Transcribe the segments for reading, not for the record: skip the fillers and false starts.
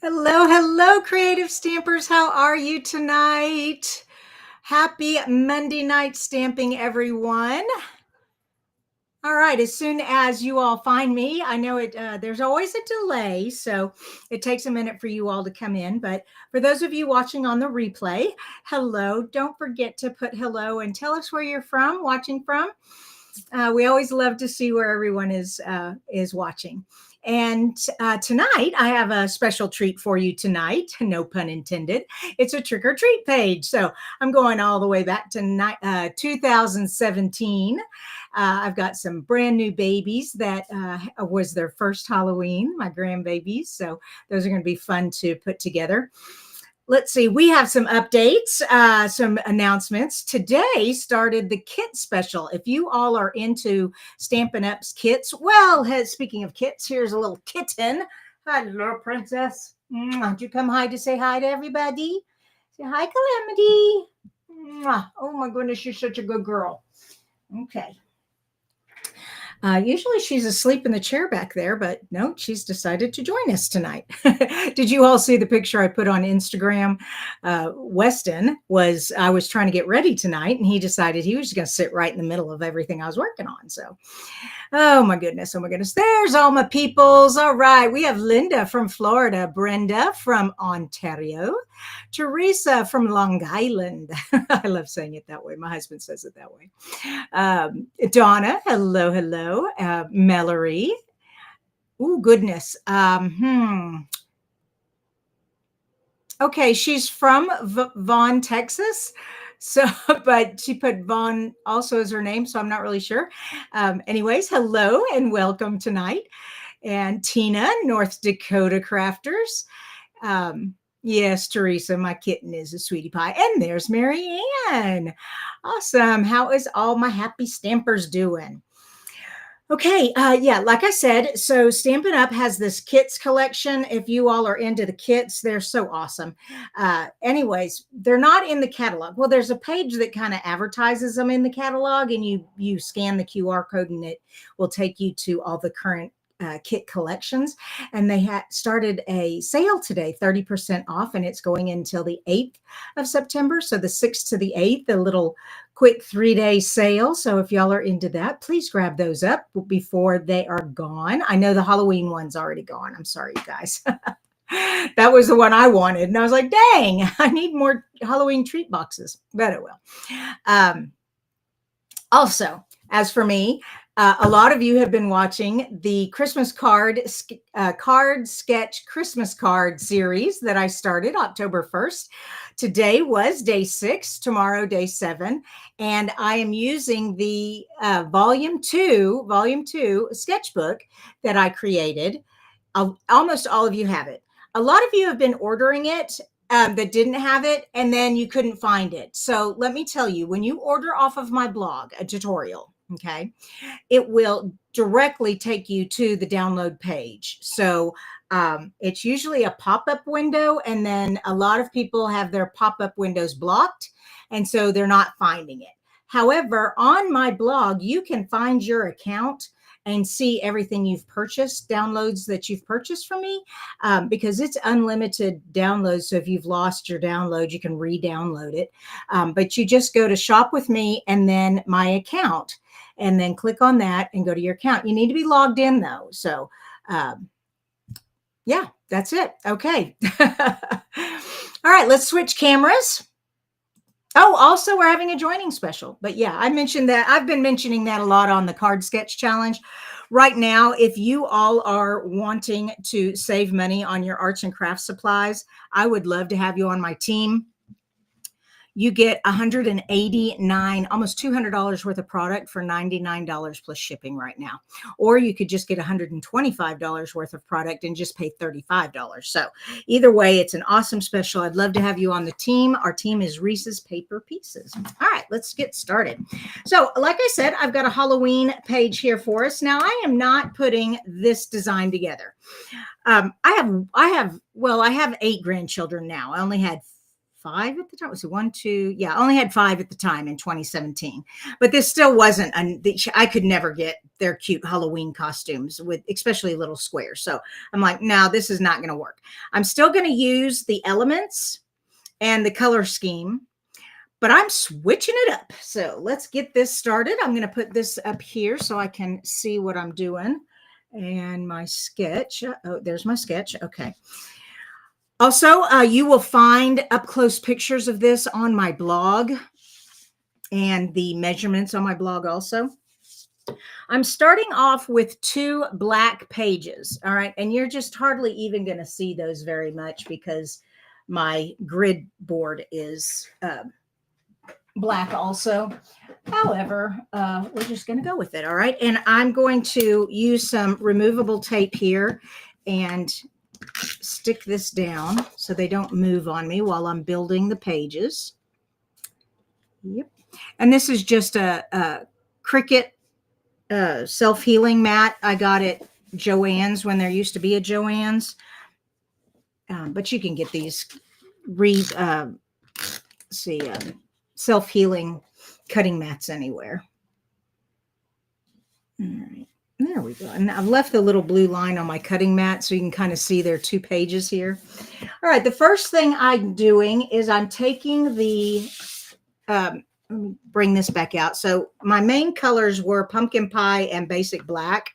Hello, hello, creative stampers. How are you tonight? Happy Monday night stamping, everyone. All right, as soon as you all find me, I know there's always a delay, so it takes a minute for you all to come in. But for those of you watching on the replay, hello. Don't forget to put hello and tell us where you're from, watching from. We always love to see where everyone is watching. And tonight, I have a special treat for you tonight. No pun intended. It's a trick or treat page. So I'm going all the way back to 2017. I've got some brand new babies that was their first Halloween, my grandbabies. So those are going to be fun to put together. Let's see, we have some updates, some announcements. Today started the kit special. If you all are into Stampin' Up's kits, well, speaking of kits, here's a little kitten. Hello, princess. Did you come hi to say hi to everybody? Say hi, Calamity. Oh my goodness, you're such a good girl. Okay. Usually she's asleep in the chair back there, but no, she's decided to join us tonight. Did you all see the picture I put on Instagram? Weston I was trying to get ready tonight, and he decided he was just going to sit right in the middle of everything I was working on. So, oh my goodness. There's all my peoples. All right. We have Linda from Florida, Brenda from Ontario, Teresa from Long Island. I love saying it that way. My husband says it that way. Donna, hello. Mallory. Oh, goodness. Okay, she's from Vaughn, Texas. So, but she put Vaughn also as her name, so I'm not really sure. Anyways, hello and welcome tonight. And Tina, North Dakota Crafters. Yes, Teresa, my kitten is a sweetie pie. And there's Mary Ann. Awesome. How is all my happy stampers doing? Okay, yeah, like I said, so Stampin' Up! Has this kits collection. If you all are into the kits, they're so awesome. Anyways, they're not in the catalog. Well, there's a page that kind of advertises them in the catalog, and you scan the QR code, and it will take you to all the current kit collections. And they started a sale today, 30% off, and it's going until the 8th of September. So the 6th to the 8th, a little quick 3-day sale. So if y'all are into that, please grab those up before they are gone. I know the Halloween one's already gone. I'm sorry, you guys. That was the one I wanted. And I was like, dang, I need more Halloween treat boxes, but it will. Also, as for me, a lot of you have been watching the Christmas card sketch Christmas card series that I started October 1st. Today was day 6, tomorrow day 7, and I am using the volume 2 sketchbook that I created. Almost all of you have it. A lot of you have been ordering it that didn't have it, and then you couldn't find it. So let me tell you, when you order off of my blog a tutorial, okay, it will directly take you to the download page. So it's usually a pop-up window, and then a lot of people have their pop-up windows blocked, and so they're not finding it. However, on my blog, you can find your account and see everything you've purchased, downloads that you've purchased from me, because it's unlimited downloads. So if you've lost your download, you can re-download it. But you just go to shop with me and then my account, and then click on that and go to your account. You need to be logged in though. So yeah, that's it. Okay. All right, let's switch cameras. Oh, also we're having a joining special, but yeah, I mentioned that. I've been mentioning that a lot on the card sketch challenge. Right now, if you all are wanting to save money on your arts and crafts supplies, I would love to have you on my team. You get $189, almost $200 worth of product for $99 plus shipping right now. Or you could just get $125 worth of product and just pay $35. So either way, it's an awesome special. I'd love to have you on the team. Our team is Reese's Paper Pieces. All right, let's get started. So like I said, I've got a Halloween page here for us. Now I am not putting this design together. I have 8 grandchildren now. I only had 5 at the time. Was it 1, 2? Yeah, I only had 5 at the time in 2017. But this still wasn't, I could never get their cute Halloween costumes with especially little squares. So I'm like, no, this is not going to work. I'm still going to use the elements and the color scheme, but I'm switching it up. So let's get this started. I'm going to put this up here so I can see what I'm doing. And my sketch. Oh, there's my sketch. Okay. Also, you will find up close pictures of this on my blog and the measurements on my blog also. I'm starting off with 2 black pages. All right. And you're just hardly even going to see those very much because my grid board is black also. However, we're just going to go with it. All right. And I'm going to use some removable tape here and stick this down so they don't move on me while I'm building the pages. Yep. And this is just a Cricut self-healing mat. I got it Joann's when there used to be a Joann's. But you can get these self-healing cutting mats anywhere. All right, there we go. And I've left the little blue line on my cutting mat so you can kind of see there are 2 pages here. All right, the first thing I'm doing is I'm taking the, let me bring this back out. So my main colors were pumpkin pie and basic black.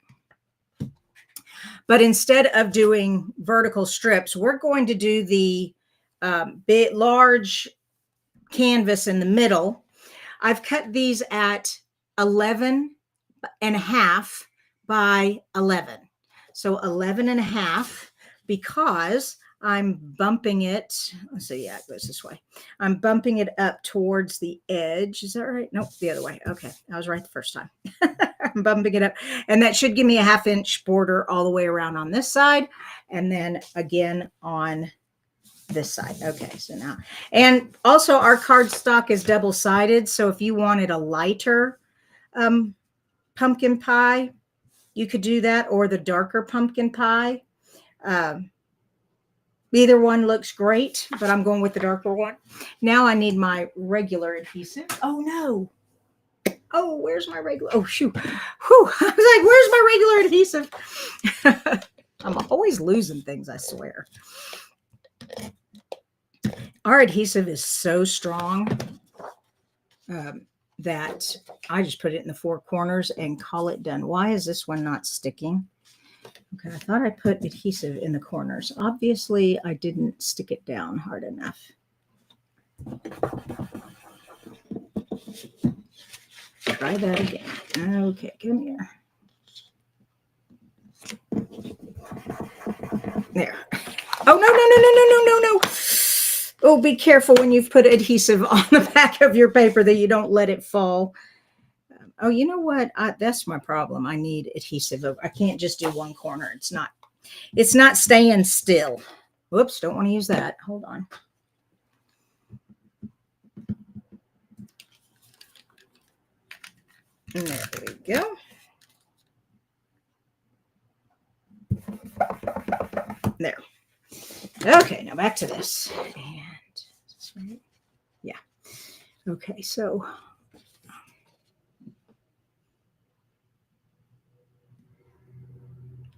But instead of doing vertical strips, we're going to do the big, large canvas in the middle. I've cut these at 11.5 by 11. So 11.5 because I'm bumping it. Let's see. Yeah, it goes this way. I'm bumping it up towards the edge. Is that right? Nope, the other way. Okay. I was right the first time. I'm bumping it up. And that should give me a 1/2 inch border all the way around on this side. And then again on this side. Okay. So now, and also our cardstock is double-sided. So if you wanted a lighter pumpkin pie, you could do that, or the darker pumpkin pie. Either one looks great, but I'm going with the darker one. Now I need my regular adhesive. Oh, no. Oh, where's my regular? Oh, shoot. Whew. I was like, where's my regular adhesive? I'm always losing things, I swear. Our adhesive is so strong that I just put it in the 4 corners and call it done. Why is this one not sticking? Okay, I thought I put adhesive in the corners. Obviously, I didn't stick it down hard enough. Try that again. Okay, come here. There. Oh, no. Oh, be careful when you've put adhesive on the back of your paper that you don't let it fall. Oh, you know what? That's my problem. I need adhesive. I can't just do one corner. It's not staying still. Whoops, don't want to use that. Hold on. And there we go. There. Okay, now back to this. And yeah. Okay, so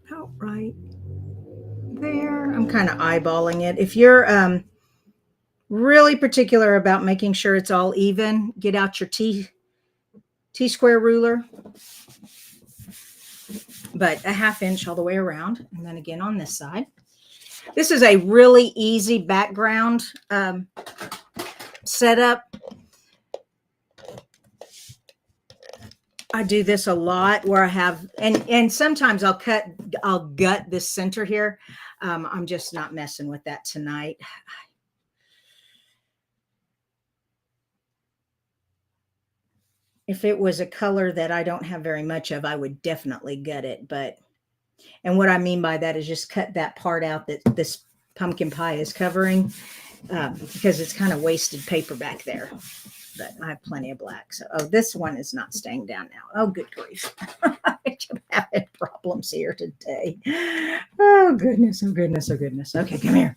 about right there. I'm kind of eyeballing it. If you're really particular about making sure it's all even, get out your T-square ruler, but a 1/2 inch all the way around. And then again on this side. This is a really easy background setup. I do this a lot where I have, and sometimes I'll gut this center here. I'm just not messing with that tonight. If it was a color that I don't have very much of, I would definitely gut it. And what I mean by that is just cut that part out that this pumpkin pie is covering because it's kind of wasted paper back there. But I have plenty of black. So, oh, this one is not staying down now. Oh, good grief. I'm having problems here today. Oh, goodness. Okay, come here.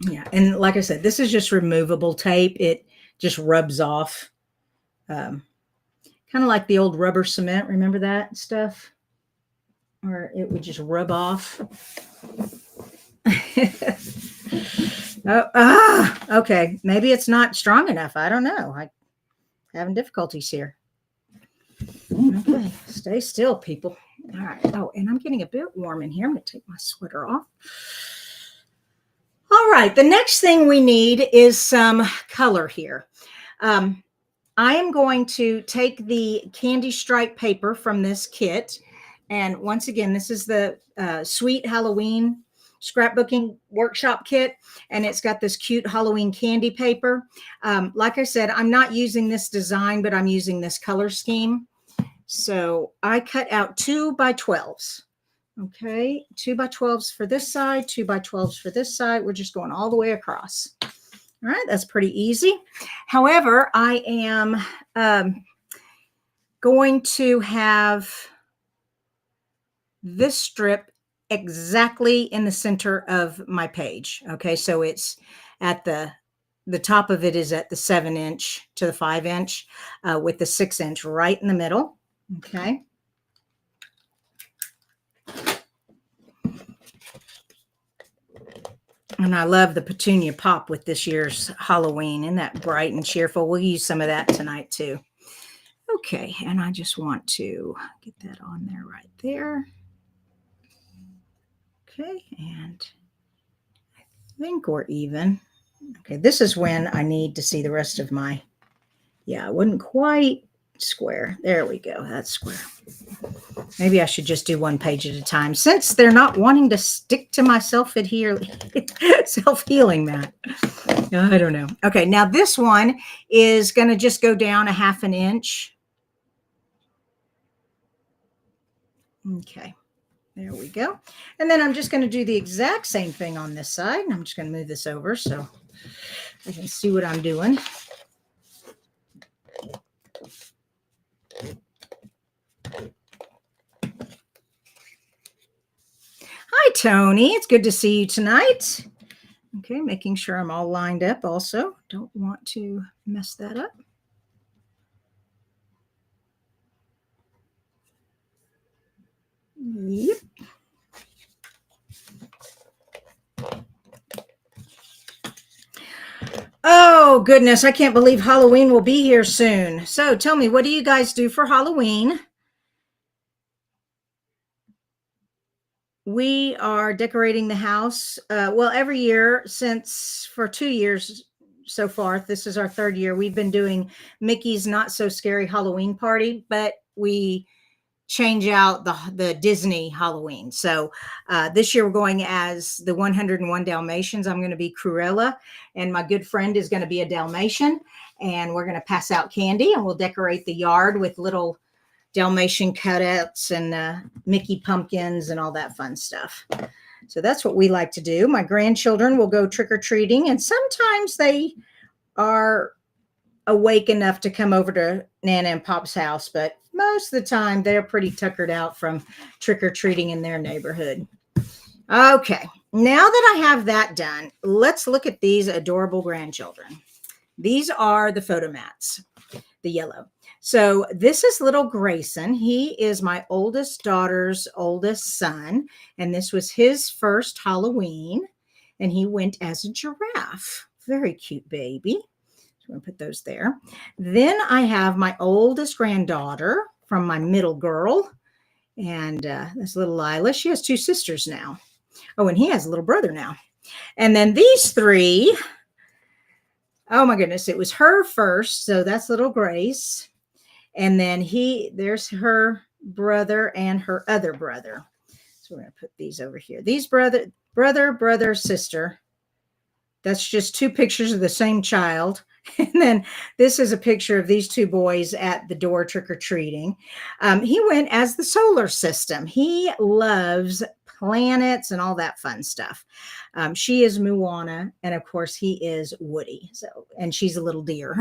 Yeah. And like I said, this is just removable tape. It just rubs off. Kind of like the old rubber cement. Remember that stuff? Or it would just rub off. Okay. Maybe it's not strong enough. I don't know. I'm having difficulties here. Okay. Stay still, people. All right. Oh, and I'm getting a bit warm in here. I'm going to take my sweater off. All right. The next thing we need is some color here. I am going to take the candy stripe paper from this kit. And once again, this is the Sweet Halloween Scrapbooking Workshop Kit. And it's got this cute Halloween candy paper. Like I said, I'm not using this design, but I'm using this color scheme. So I cut out 2x12s. Okay, 2x12s for this side, 2x12s for this side. We're just going all the way across. All right, that's pretty easy. However, I am going to have this strip exactly in the center of my page. Okay, so it's at the top of it is at the 7-inch to the 5-inch with the 6-inch right in the middle. Okay. And I love the petunia pop with this year's Halloween. Isn't that bright and cheerful? We'll use some of that tonight too. Okay, and I just want to get that on there right there. Okay, and I think we're even. Okay, this is when I need to see the rest of my, yeah, I wouldn't quite square. There we go, that's square. Maybe I should just do one page at a time since they're not wanting to stick to my self-healing mat. I don't know. Okay, now this one is going to just go down 1/2 inch. Okay, there we go. And then I'm just going to do the exact same thing on this side. I'm just going to move this over so I can see what I'm doing. Hi, Tony. It's good to see you tonight. Okay, making sure I'm all lined up also. Don't want to mess that up. Yep. Oh, goodness. I can't believe Halloween will be here soon. So tell me, what do you guys do for Halloween? We are decorating the house. Well, every year for 2 years so far, this is our 3rd year, we've been doing Mickey's Not So Scary Halloween Party, but we change out the Disney Halloween. So this year we're going as the 101 Dalmatians. I'm going to be Cruella, and my good friend is going to be a Dalmatian, and we're going to pass out candy, and we'll decorate the yard with little Dalmatian cutouts and Mickey pumpkins and all that fun stuff. So that's what we like to do. My grandchildren will go trick-or-treating, and sometimes they are awake enough to come over to Nana and Pop's house, but most of the time they're pretty tuckered out from trick-or-treating in their neighborhood. Okay, now that I have that done, let's look at these adorable grandchildren. These are the photo mats, the yellow. So this is little Grayson. He is my oldest daughter's oldest son, and this was his first Halloween, and he went as a giraffe. Very cute baby. So I'm going to put those there. Then I have my oldest granddaughter from my middle girl, and that's little Lila. She has 2 sisters now. Oh, and he has a little brother now. And then these 3, oh my goodness, it was her first. So that's little Grace. And then there's her brother and her other brother. So we're going to put these over here. These brother, sister. That's just 2 pictures of the same child. And then this is a picture of these 2 boys at the door trick-or-treating. He went as the solar system. He loves planets and all that fun stuff. She is Moana, and of course he is Woody. And she's a little deer.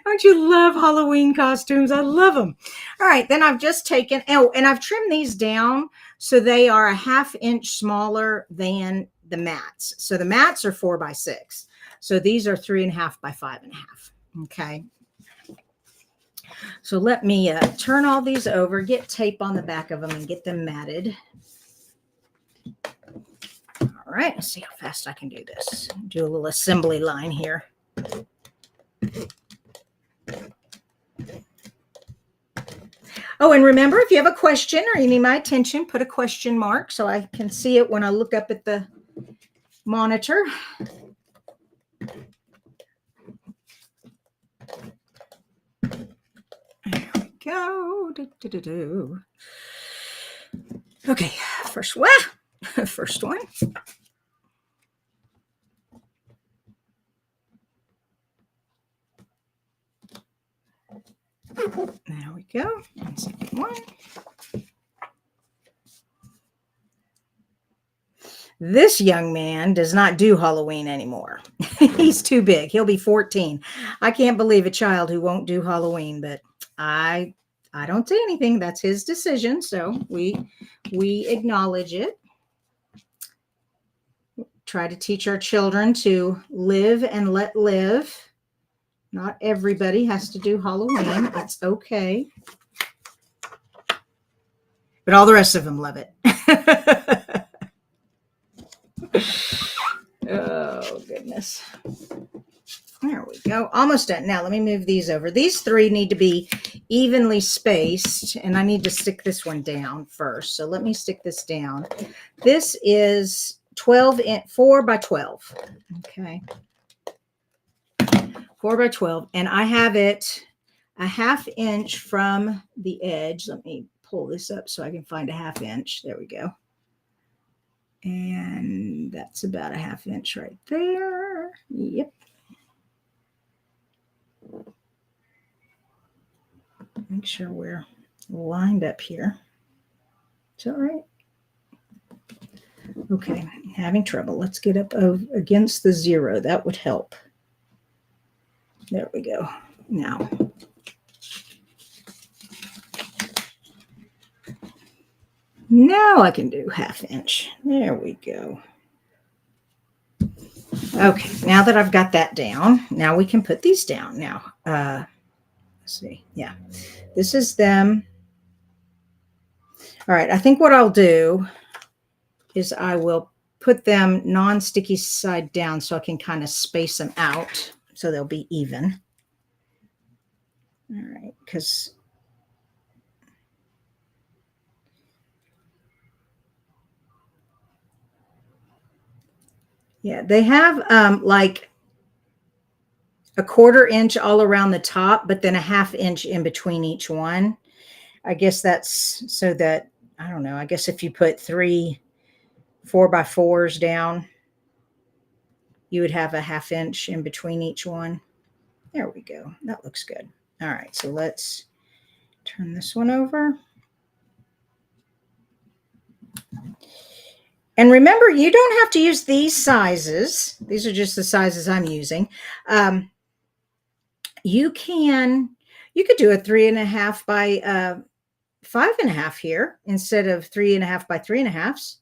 Don't you love Halloween costumes? I love them. All right, then I've just taken, and I've trimmed these down so they are 1/2 inch smaller than the mats. So the mats are 4 by 6. So these are 3.5 by 5.5. Okay. So let me turn all these over, get tape on the back of them, and get them matted. All right, let's see how fast I can do this. Do a little assembly line here. Oh, and remember, if you have a question or you need my attention, put a question mark so I can see it when I look up at the monitor. There we go. Okay, first one. First one. There we go. And second one. This young man does not do Halloween anymore. He's too big. He'll be 14. I can't believe a child who won't do Halloween, but I don't say anything. That's his decision. So we acknowledge it. Try to teach our children to live and let live. Not everybody has to do Halloween. It's okay. But all the rest of them love it. Oh, goodness. There we go. Almost done. Now, let me move these over. These 3 need to be evenly spaced, and I need to stick this one down first. So let me stick this down. This is 4 by 12. Okay. 4 by 12. And I have it a 1/2 inch from the edge. Let me pull this up so I can find a 1/2 inch. There we go. And that's about a 1/2 inch right there. Yep. Make sure we're lined up here. Is that right? Okay, having trouble. Let's get up against the 0. That would help. There we go. Now, I can do 1/2 inch. There we go. Okay, now that I've got that down, now we can put these down. Now, let's see. Yeah, this is them. All right, I think what I'll do is I will put them non-sticky side down so I can kind of space them out so they'll be even. All right, because yeah, they have like a 1/4 inch all around the top, but then a 1/2 inch in between each one. I guess that's so that, I don't know, I guess if you put 3 4x4s down, you would have a 1/2 inch in between each one. There we go. That looks good. All right, so let's turn this one over. And remember, you don't have to use these sizes. These are just the sizes I'm using. You could do a 3.5 by 5.5 here instead of 3.5 by 3.5s.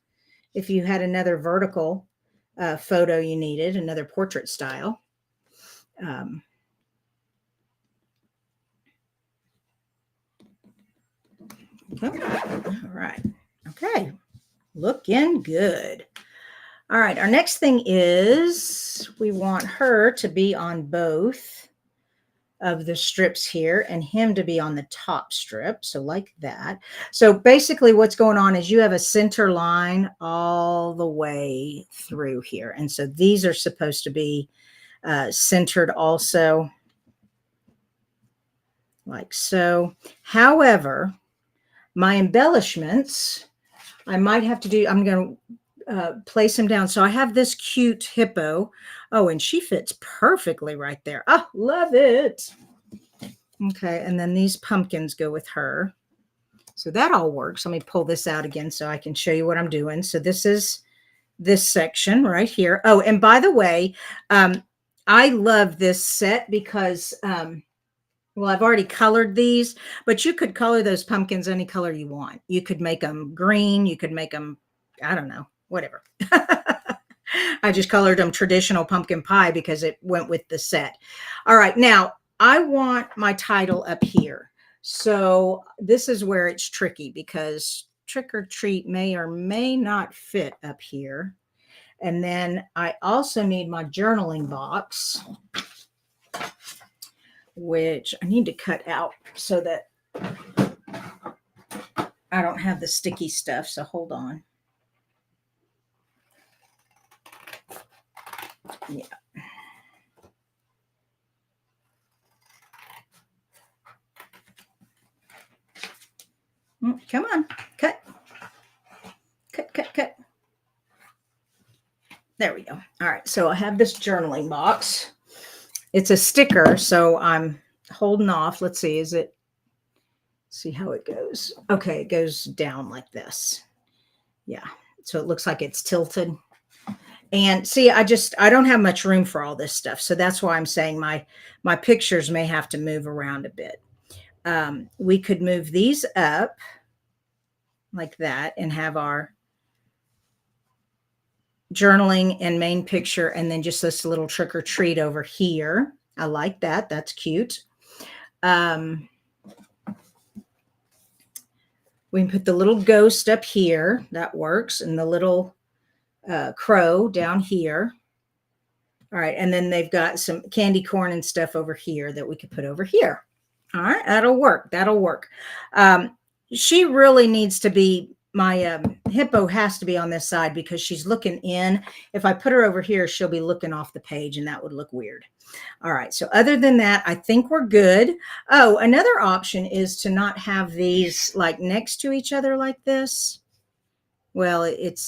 If you had another vertical photo you needed, another portrait style. Okay. All right. Okay. Looking good. All right. Our next thing is we want her to be on both of the strips here and him to be on the top strip. So like that. So basically what's going on is you have a center line all the way through here. And so these are supposed to be centered also like so. However, my embellishments, I might have to do, I'm going to place them down. So I have this cute hippo. Oh, and she fits perfectly right there. Oh, love it. Okay, and then these pumpkins go with her. So that all works. Let me pull this out again so I can show you what I'm doing. So this is this section right here. Oh, and by the way, I love this set because, well, I've already colored these, but you could color those pumpkins any color you want. You could make them green. You could make them, I don't know, whatever. I just colored them traditional pumpkin pie because it went with the set. All right, now I want my title up here. So this is where it's tricky because trick or treat may or may not fit up here. And then I also need my journaling box, which I need to cut out so that I don't have the sticky stuff. So hold on. Yeah. Come on, cut. Cut, cut, cut. There we go. All right, so I have this journaling box. It's a sticker, so I'm holding off. Let's see, see how it goes. Okay, it goes down like this. Yeah, so it looks like it's tilted. And see, I don't have much room for all this stuff. So that's why I'm saying my pictures may have to move around a bit. We could move these up like that and have our journaling and main picture, and then just this little trick or treat over here. I like that. That's cute. We can put the little ghost up here. That works. And the little crow down here. All right. And then they've got some candy corn and stuff over here that we could put over here. All right. That'll work. That'll work. She really needs to be, my hippo has to be on this side because she's looking in. If I put her over here, she'll be looking off the page and that would look weird. All right. So other than that, I think we're good. Oh, another option is to not have these like next to each other like this. Well, it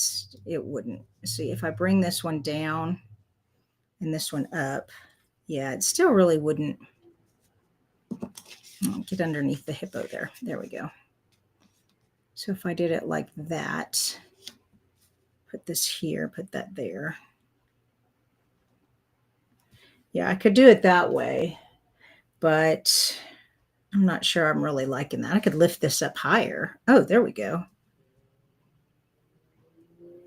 wouldn't. See, if I bring this one down and this one up, yeah, it still really wouldn't. I'll get underneath the hippo there. There we go. So if I did it like that, put this here, put that there. Yeah, I could do it that way, but I'm not sure I'm really liking that. I could lift this up higher. Oh, there we go.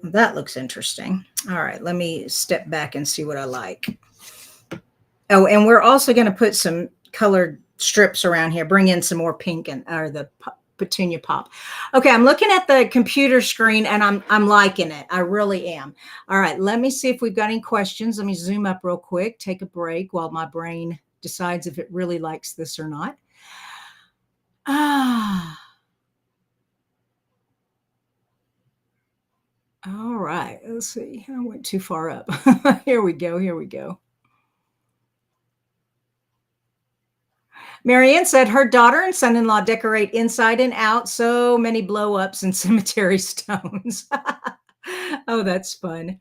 That looks interesting. All right, let me step back and see what I like. Oh, and we're also going to put some colored strips around here, bring in some more pink and or the petunia pop. Okay, I'm looking at the computer screen and I'm liking it. I really am. All right, let me see if we've got any questions. Let me zoom up real quick, take a break while my brain decides if it really likes this or not. All right, let's see. I went too far up. Here we go. Here we go. Marianne said her daughter and son-in-law decorate inside and out. So many blow-ups and cemetery stones. Oh, that's fun.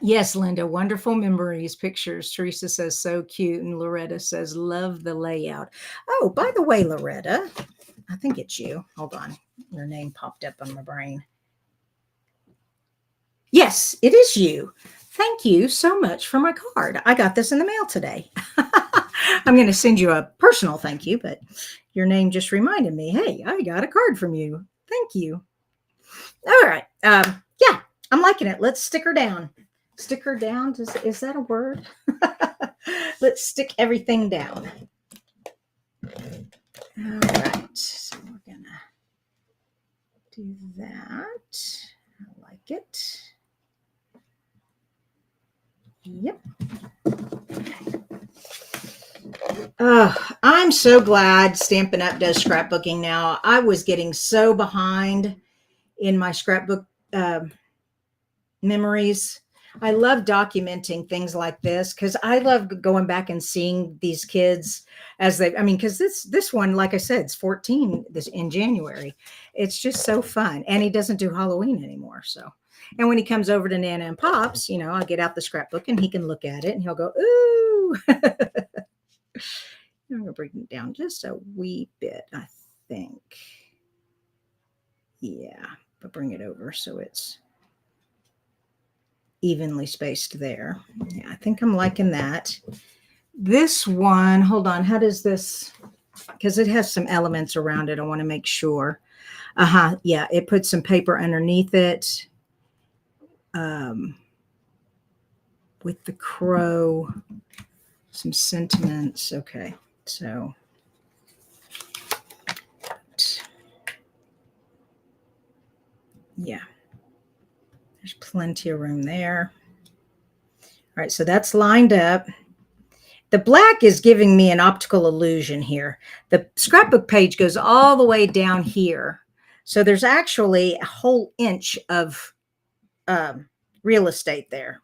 Yes, Linda, wonderful memories, pictures. Teresa says so cute. And Loretta says, love the layout. Oh, by the way, Loretta, I think it's you. Hold on. Your name popped up on my brain. Yes, it is you. Thank you so much for my card. I got this in the mail today. I'm going to send you a personal thank you, but your name just reminded me, hey, I got a card from you. Thank you. All right. Yeah, I'm liking it. Let's stick her down. Stick her down. Is that a word? Let's stick everything down. All right. So we're going to do that. I like it. Yep. I'm so glad Stampin' Up! Does scrapbooking now. I was getting so behind in my scrapbook memories. I love documenting things like this because I love going back and seeing these kids as they, I mean, because this one, like I said, it's 14 in January. It's just so fun. And he doesn't do Halloween anymore. So, and when he comes over to Nana and Pops, you know, I'll get out the scrapbook and he can look at it and he'll go, ooh. I'm going to bring it down just a wee bit, I think. Yeah, but bring it over so it's evenly spaced there. Yeah, I think I'm liking that. This one, hold on, how does this, because it has some elements around it. I want to make sure. Yeah, it puts some paper underneath it. with the crow, some sentiments. Okay, so yeah, there's plenty of room there. All right, so that's lined up. The black is giving me an optical illusion here. The scrapbook page goes all the way down here. So there's actually a whole inch of real estate there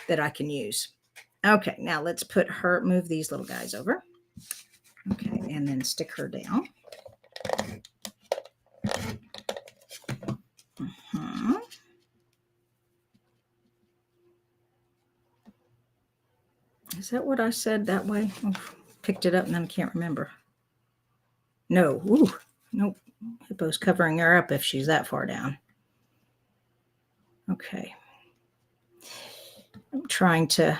that I can use. Okay, now let's put her, move these little guys over. Okay, and then stick her down. Is that what I said that way? Oh, picked it up and then I can't remember. No, ooh, nope. Hippo's covering her up if she's that far down. Okay. I'm trying to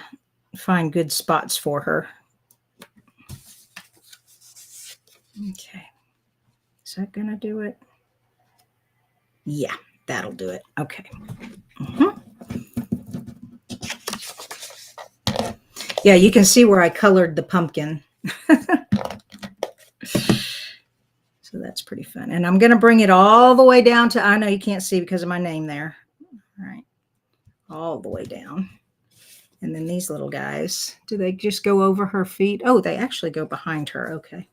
find good spots for her. Okay. Is that going to do it? Yeah, that'll do it. Okay. Yeah, you can see where I colored the pumpkin. So that's pretty fun. And I'm going to bring it all the way down to, I know you can't see because of my name there. All right. All the way down. And then these little guys, do they just go over her feet? Oh, they actually go behind her. Okay.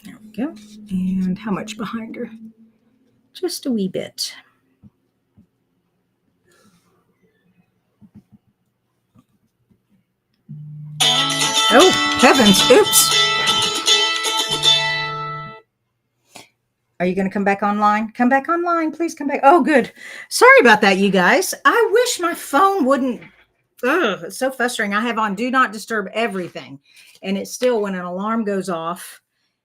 There we go. And how much behind her? Just a wee bit. Oh, heavens. Oops. Are you going to come back online? Come back online. Please come back. Oh, good. Sorry about that, you guys. I wish my phone wouldn't. Ugh, it's so frustrating. I have on do not disturb everything. And it's still, when an alarm goes off,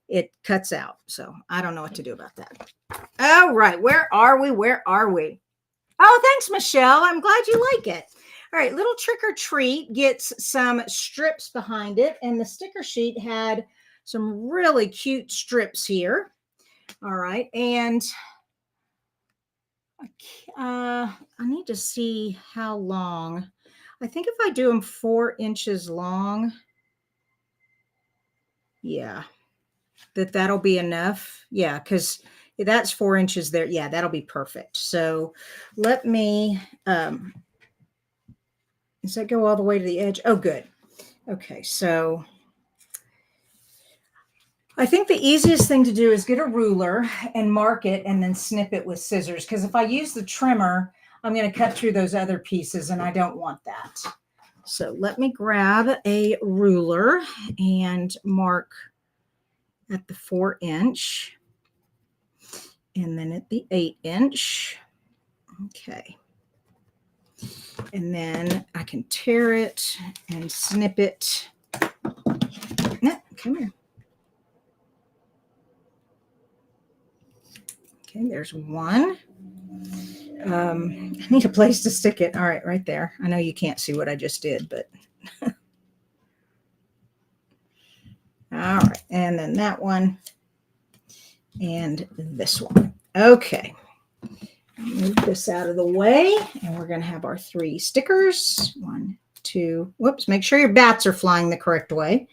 it cuts out. So I don't know what to do about that. All right. Where are we? Where are we? Oh, thanks, Michelle. I'm glad you like it. All right. Little Trick or Treat gets some strips behind it. And the sticker sheet had some really cute strips here. All right. And I need to see how long. I think if I do them 4 inches long, yeah, that'll be enough. Yeah, because that's 4 inches there. Yeah, that'll be perfect. So let me, does that go all the way to the edge? Oh, good. Okay, so I think the easiest thing to do is get a ruler and mark it and then snip it with scissors. Because if I use the trimmer, I'm going to cut through those other pieces and I don't want that. So let me grab a ruler and mark at the 4 inch and then at the 8 inch. Okay. And then I can tear it and snip it. No, come here. Okay, there's one. I need a place to stick it. All right, right there. I know you can't see what I just did, but. All right, and then that one and this one. Okay, move this out of the way, and we're going to have our 3 stickers. 1, 2, whoops, make sure your bats are flying the correct way.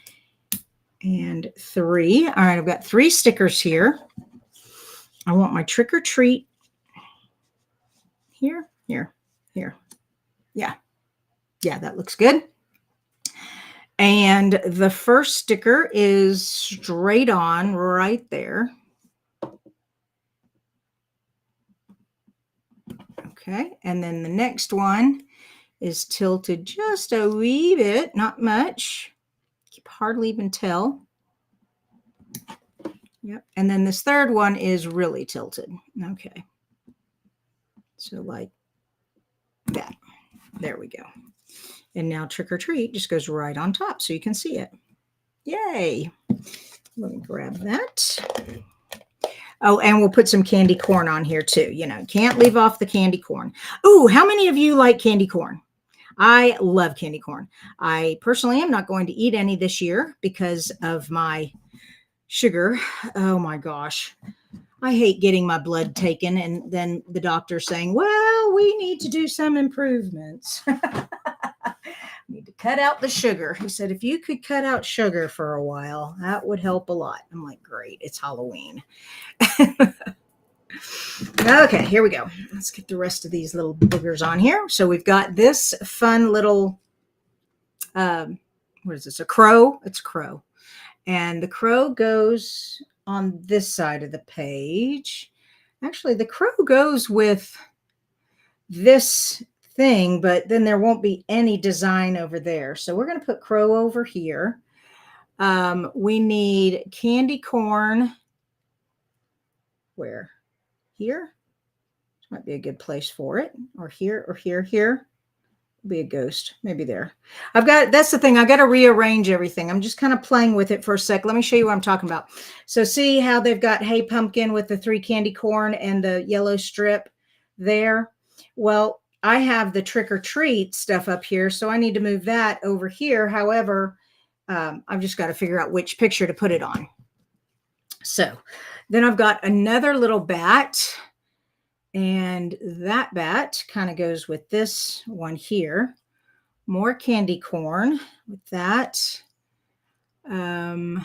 And 3. All right, I've got 3 stickers here. I want my Trick or Treat here, here, here. Yeah, that looks good. And the first sticker is straight on right there. Okay, and then the next one is tilted just a wee bit, not much. You can hardly even tell. Yep, and then this third one is really tilted. Okay, so like that. There we go. And now Trick or Treat just goes right on top so you can see it. Yay. Let me grab that. Oh, and we'll put some candy corn on here too. You know, can't leave off the candy corn. Ooh, how many of you like candy corn? I love candy corn. I personally am not going to eat any this year because of my sugar. Oh my gosh. I hate getting my blood taken and then the doctor saying, well, we need to do some improvements. Need to cut out the sugar. He said, if you could cut out sugar for a while, that would help a lot. I'm like, great, it's Halloween. Okay, here we go. Let's get the rest of these little boogers on here. So we've got this fun little, what is this? A crow? It's a crow. And the crow goes on this side of the page. Actually, the crow goes with this thing, but then there won't be any design over there. So we're going to put crow over here. We need candy corn. Where? Here? This might be a good place for it. Or here, or here, here. Be a ghost, maybe there. That's the thing, I got to rearrange everything. I'm just kind of playing with it for a sec. Let me show you what I'm talking about. So see how they've got Hey Pumpkin with the 3 candy corn and the yellow strip there? Well, I have the trick or treat stuff up here, so I need to move that over here. However, I've just got to figure out which picture to put it on. So then I've got another little bat. And that bat kind of goes with this one here. More candy corn with that. More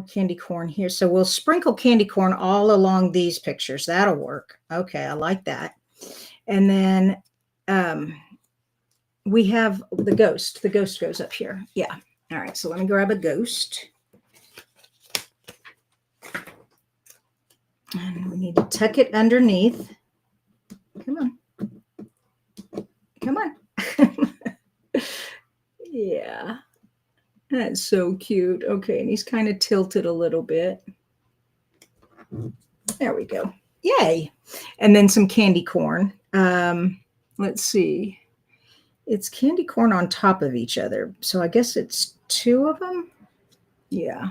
candy corn here. So we'll sprinkle candy corn all along these pictures. That'll work. Okay, I like that. And then we have the ghost. The ghost goes up here. Yeah. All right, so let me grab a ghost. And we need to tuck it underneath. Come on. Come on. Yeah. That's so cute. Okay, and he's kind of tilted a little bit. There we go. Yay. And then some candy corn. Let's see. It's candy corn on top of each other. So I guess it's 2 of them. Yeah.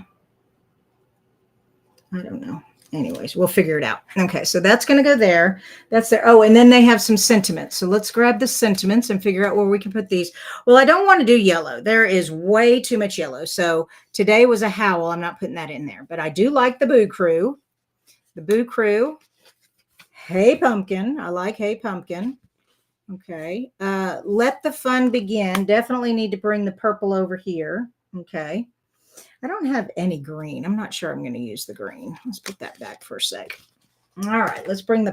I don't know. Anyways, we'll figure it out. Okay, so that's going to go there. That's there. Oh, and then they have some sentiments. So let's grab the sentiments and figure out where we can put these. Well, I don't want to do yellow. There is way too much yellow. So today was a howl. I'm not putting that in there. But I do like the Boo Crew. The Boo Crew. Hey Pumpkin. I like Hey Pumpkin. Okay. Let the fun begin. Definitely need to bring the purple over here. Okay. I don't have any green. I'm not sure I'm going to use the green. Let's put that back for a sec. All right, let's bring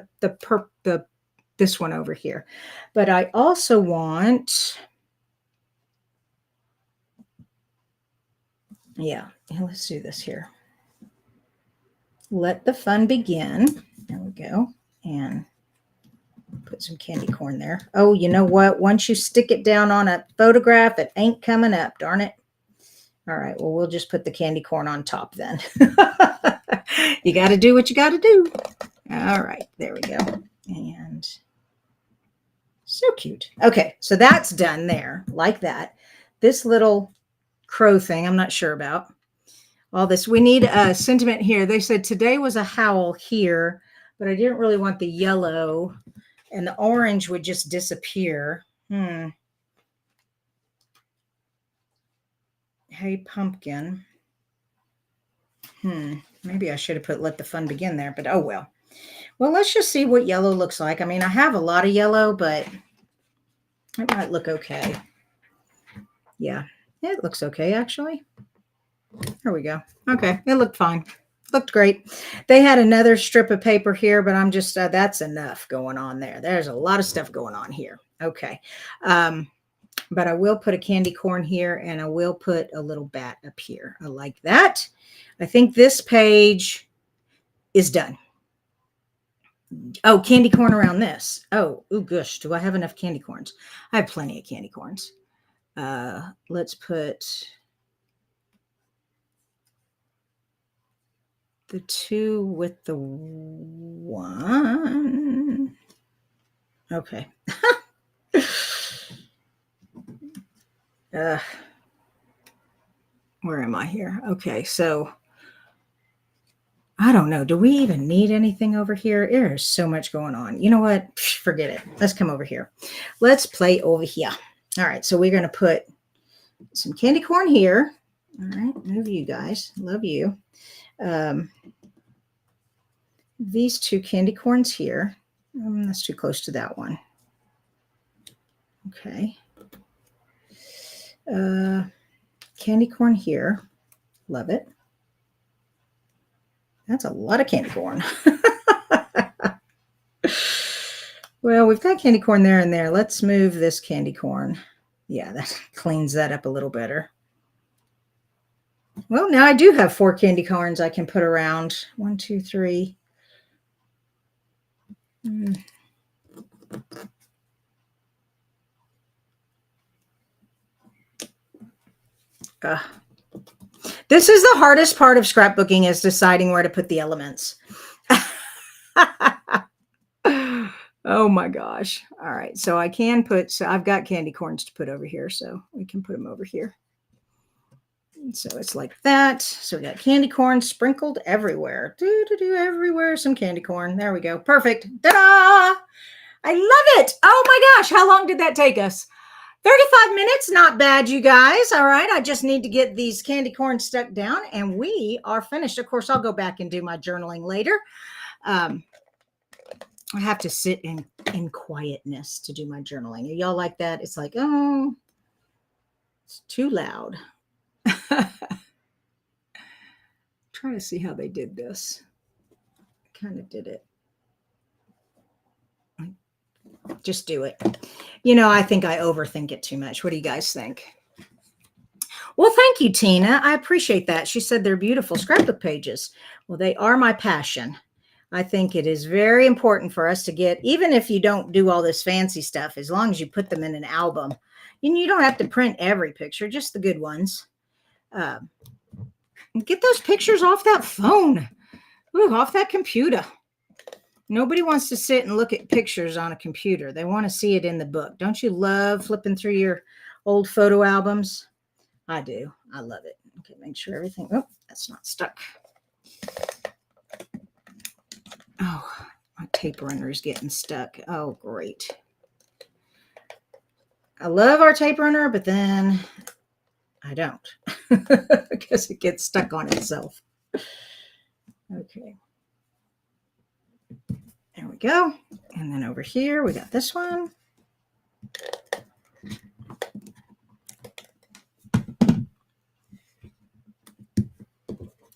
this one over here. But I also want, yeah, let's do this here. Let the fun begin. There we go. And put some candy corn there. Oh, you know what? Once you stick it down on a photograph, it ain't coming up, darn it. All right, well, we'll just put the candy corn on top then. You got to do what you got to do. All right, there we go. And so cute. Okay, so that's done there, like that. This little crow thing, I'm not sure about. All this. We need a sentiment here. They said today was a howl here, but I didn't really want the yellow, and the orange would just disappear. Hey Pumpkin. Maybe I should have put let the fun begin there, but oh well. Well, let's just see what yellow looks like. I mean, I have a lot of yellow, but it might look okay. Yeah, it looks okay, actually. There we go. Okay, it looked fine. Looked great. They had another strip of paper here, but I'm just, that's enough going on there. There's a lot of stuff going on here. Okay. But I will put a candy corn here, and I will put a little bat up here. I like that. I think this page is done. Oh, candy corn around this. Oh, gosh. Do I have enough candy corns? I have plenty of candy corns. Let's put the 2 with the 1. Okay. Where am I here? Okay, so I don't know. Do we even need anything over here? There's so much going on. You know what? Forget it. Let's come over here. Let's play over here. All right, so we're going to put some candy corn here. All right, move you guys. Love you. these 2 candy corns here. That's too close to that one. Okay. Candy corn here. Love it. That's a lot of candy corn. Well, we've got candy corn there and there. Let's move this candy corn. Yeah, that cleans that up a little better. Well, now I do have 4 candy corns I can put around. 1, 2, 3. This is the hardest part of scrapbooking, is deciding where to put the elements. Oh my gosh. All right. So I can put, so I've got candy corns to put over here. So we can put them over here. So it's like that. So we got candy corn sprinkled everywhere. Everywhere. Some candy corn. There we go. Perfect. Ta-da! I love it. Oh my gosh. How long did that take us? 35 minutes. Not bad, you guys. All right. I just need to get these candy corn stuck down and we are finished. Of course, I'll go back and do my journaling later. I have to sit in quietness to do my journaling. Y'all like that? It's like, oh, it's too loud. Trying to see how they did this. Kind of did it. Just do it. You know, I think I overthink it too much. What do you guys think? Well, thank you, Tina. I appreciate that. She said they're beautiful scrapbook pages. Well, they are my passion. I think it is very important for us to get, even if you don't do all this fancy stuff, as long as you put them in an album. And you don't have to print every picture, just the good ones. Get those pictures off that phone. Ooh, off that computer. Nobody wants to sit and look at pictures on a computer. They want to see it in the book. Don't you love flipping through your old photo albums? I do. I love it. Okay, make sure everything, oh, that's not stuck. Oh, my tape runner is getting stuck. Oh, great. I love our tape runner, but then I don't because it gets stuck on itself. Okay. There we go. And then over here, we got this one.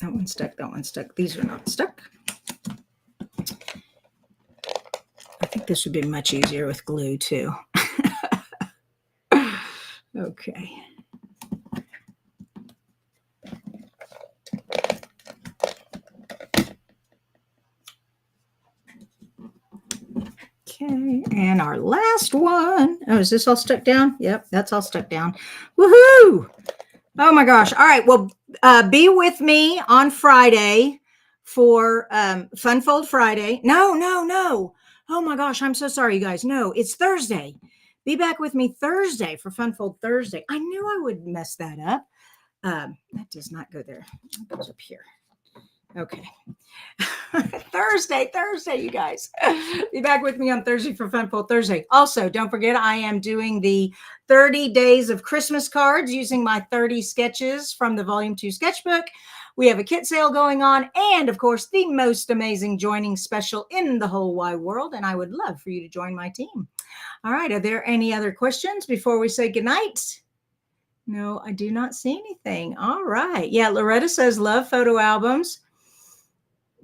That one's stuck. That one's stuck. These are not stuck. I think this would be much easier with glue too. Okay. Okay, and our last one. Oh, is this all stuck down? Yep, that's all stuck down. Woohoo! Oh my gosh. All right, well, be with me on Friday for Fun Fold Friday. No. Oh my gosh, I'm so sorry, you guys. No, it's Thursday. Be back with me Thursday for Fun Fold Thursday. I knew I would mess that up. That does not go there. It goes up here. Okay. Thursday, you guys. Be back with me on Thursday for Fun Fold Thursday. Also, don't forget, I am doing the 30 days of Christmas cards using my 30 sketches from the Volume 2 sketchbook. We have a kit sale going on, and of course, the most amazing joining special in the whole wide world. And I would love for you to join my team. All right. Are there any other questions before we say goodnight? No, I do not see anything. All right. Yeah, Loretta says, love photo albums.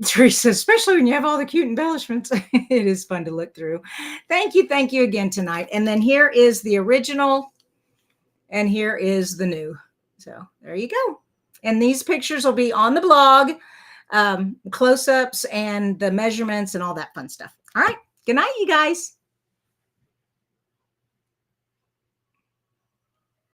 Teresa, especially when you have all the cute embellishments. It is fun to look through. Thank you again tonight. And then here is the original, and here is the new. So there you go. And these pictures will be on the blog, close-ups and the measurements and all that fun stuff. All right. Good night, you guys.